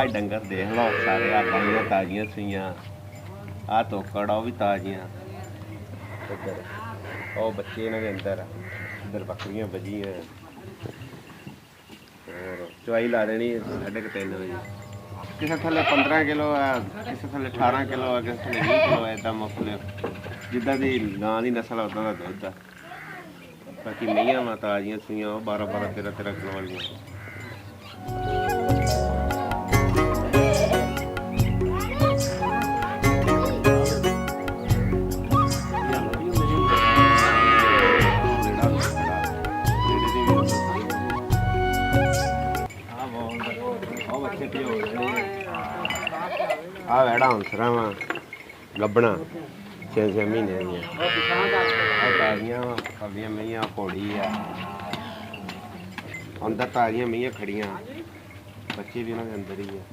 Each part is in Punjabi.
डंगर देख लो सारे, आ गाइयां ताजियां सूइयां, आ तोकड़ वो भी ताजियां, इधर वो बच्चे इन्हां दे अंदर, इधर बकरियां बजियां। और चवाई ला देनी 3:30 बजे। किसे थले 15 किलो है, किसे थले 18 किलो है, किसे थले 20 किलो है, इदा मुख्तलिफ जिद्दां दी गां दी नस्ल उदां दा दुद्ध है। बाकी मेहियां वा ताजियां सूइयां 12-12 13-13 किलो वालियां। आ वैड़ा हंसरा वा गब्बना 6-6 महीने दियां, ताजियां खब्बियां मेहियां घोड़ी आ अंदर, ताजियां मेहियां खड़ियां, बच्चे भी उन्हां दे अंदर ही है।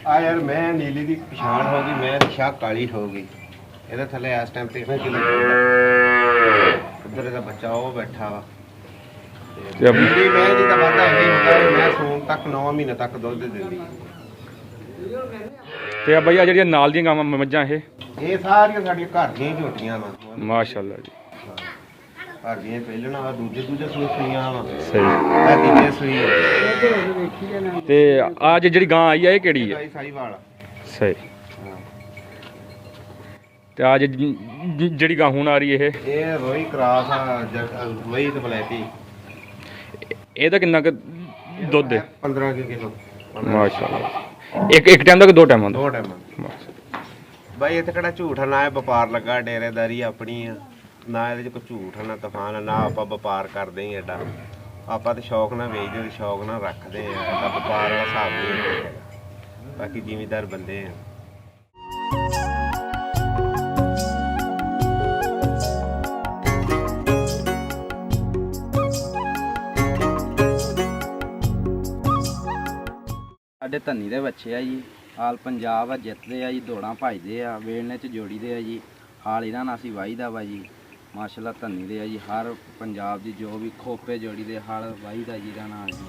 आ यार मैं नीली की पछाण हो गई, मैं शाह काली हो गई। ये थले इस टाइम 13 किलो उधर का बच्चा वो बैठा वा। नीली मैं जी का वादा यही होता है, मैं सून तक 9 महीने तक दुध देंदी। ते भई आ ਜਿਹੜੀਆਂ ਨਾਲ ਦੀਆਂ ਗਾਵਾਂ ਮੱਝਾਂ ਇਹ ਸਾਰੀਆਂ ਸਾਡੀਆਂ ਘਰ ਦੀਆਂ ਝੋਟੀਆਂ ਵਾ। ਮਾਸ਼ਾਅੱਲਾ ਜੀ, ਘਰ ਦੀਆਂ ਪਹਿਲਣਾ ਵਾ, ਦੂਜੇ ਸੂਈਆਂ ਵਾ। ਸਹੀ, ਇਹ ਤੀਜੇ ਸੂਈ। ਤੇ ਆ ਜਿਹੜੀ ਗਾਂ ਆਈ ਆ ਇਹ ਕਿਹੜੀ ਹੈ? ਸਾਈਵਾਲ। ਸਹੀ। ਤੇ ਆ ਜਿਹੜੀ ਗਾਂ ਹੁਣ ਆ ਰਹੀ ਇਹ ਰੋਈ ਕਰਾਸ ਆ, ਵਹੀ ਤੇ ਬਲੈਤੀ। ਇਹਦਾ ਕਿੰਨਾ ਕੁ ਦੁੱਧ ਹੈ? 15 ਕਿਲੋ। ਮਾਸ਼ਾਅੱਲਾ। ਇੱਕ ਟਾਈਮ ਦਾ ਕਿ 2 ਟਾਈਮਾਂ ਦਾ? 2 ਟਾਈਮਾਂ। ਬਾਈ ਇੱਥੇ ਕਿਹੜਾ ਝੂਠ ਆ, ਨਾ ਇਹ ਵਪਾਰ ਲੱਗਾ, ਡੇਰੇਦਾਰੀ ਆਪਣੀ ਆ, ਨਾ ਇਹਦੇ 'ਚ ਕੋਈ ਝੂਠ ਨਾ ਤੂਫਾਨ ਆ, ਨਾ ਆਪਾਂ ਵਪਾਰ ਕਰਦੇ ਹੀ ਐਡਾ। ਆਪਾਂ ਤਾਂ ਸ਼ੌਕ ਨਾਲ ਵੇਚਦੇ, ਸ਼ੌਕ ਨਾਲ ਰੱਖਦੇ ਆ, ਸਾਡਾ ਵਪਾਰ ਵਾਲਾ ਹਿਸਾਬ ਨਹੀਂ ਹੈਗਾ। ਬਾਕੀ ਜ਼ਿਮੀਦਾਰ ਬੰਦੇ ਆ। ਸਾਡੇ ਧੰਨੀ ਦੇ ਬੱਚੇ ਆ ਜੀ, ਆਲ ਪੰਜਾਬ ਆ, ਜਿੱਤਦੇ ਆ ਜੀ, ਦੌੜਾਂ ਭੱਜਦੇ ਆ, ਵੇਲਣੇ 'ਚ ਜੋੜੀਦੇ ਆ ਜੀ, ਹਾਲ ਇਹਨਾਂ ਨਾਲ ਅਸੀਂ ਵਾਹੀਦਾ ਵਾ ਜੀ। ਮਾਸ਼ਾਅੱਲਾ ਧੰਨੀ ਦੇ ਆ ਜੀ, ਹਰ ਪੰਜਾਬ ਦੀ ਜੋ ਵੀ ਖੋਪੇ ਜੋੜੀ ਦੇ ਹਾਲ ਵਾਹੀਦਾ ਜੀ ਦਾ ਨਾਲ ਜੀ।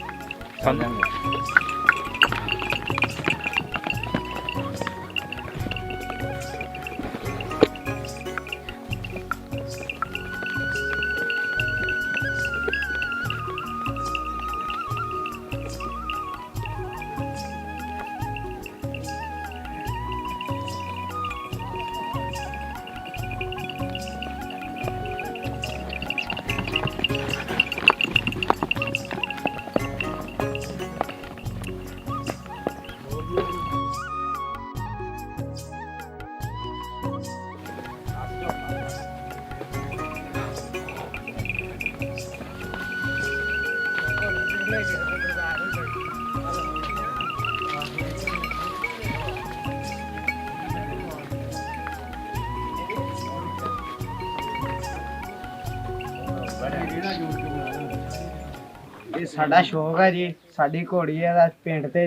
ਇਹ ਸਾਡਾ ਸ਼ੌਕ ਹੈ ਜੀ, ਸਾਡੀ ਘੋੜੀ ਹੈ ਦਾ ਪਿੰਡ ਤੇ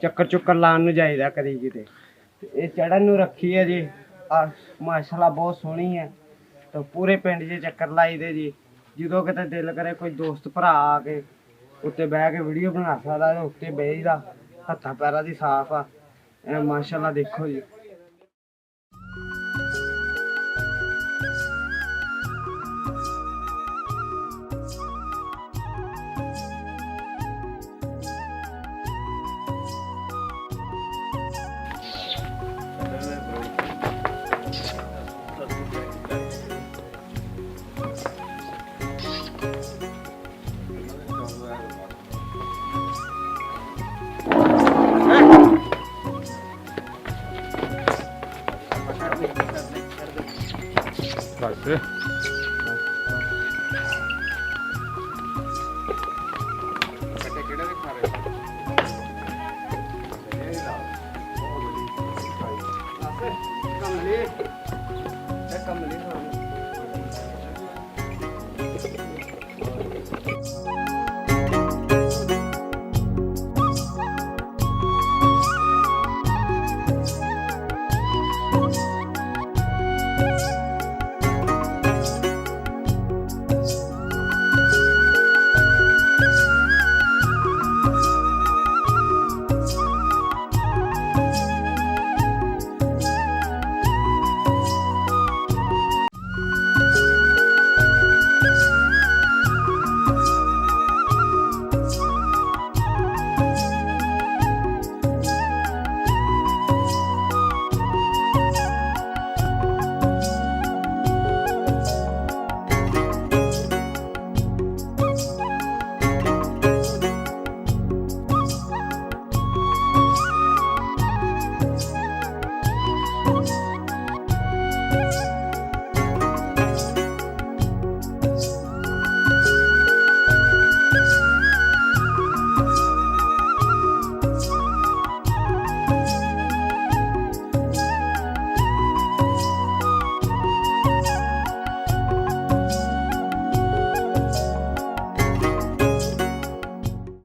ਚੱਕਰ ਲਾਉਣ ਨੂੰ ਜਾਈਦਾ ਕਦੀ ਕਿਤੇ। ਇਹ ਚੜਨ ਨੂੰ ਰੱਖੀ ਹੈ ਜੀ, ਮਾਸ਼ਾਅੱਲਾ ਬਹੁਤ ਸੋਹਣੀ ਹੈ। ਤਾਂ ਪੂਰੇ ਪਿੰਡ 'ਚ ਚੱਕਰ ਲਾਈਦੇ ਜੀ। ਜਦੋਂ ਕਿਤੇ ਦਿਲ ਕਰੇ ਕੋਈ ਦੋਸਤ ਭਰਾ ਆ ਕੇ ਉੱਤੇ ਬਹਿ ਕੇ ਵੀਡੀਓ ਬਣਾ ਸਕਦਾ, ਉੱਤੇ ਬਹਿਦਾ, ਹੱਥਾਂ ਪੈਰਾਂ ਦੀ ਸਾਫ ਆ। ਮਾਸ਼ਾਅੱਲਾ ਦੇਖੋ ਜੀ।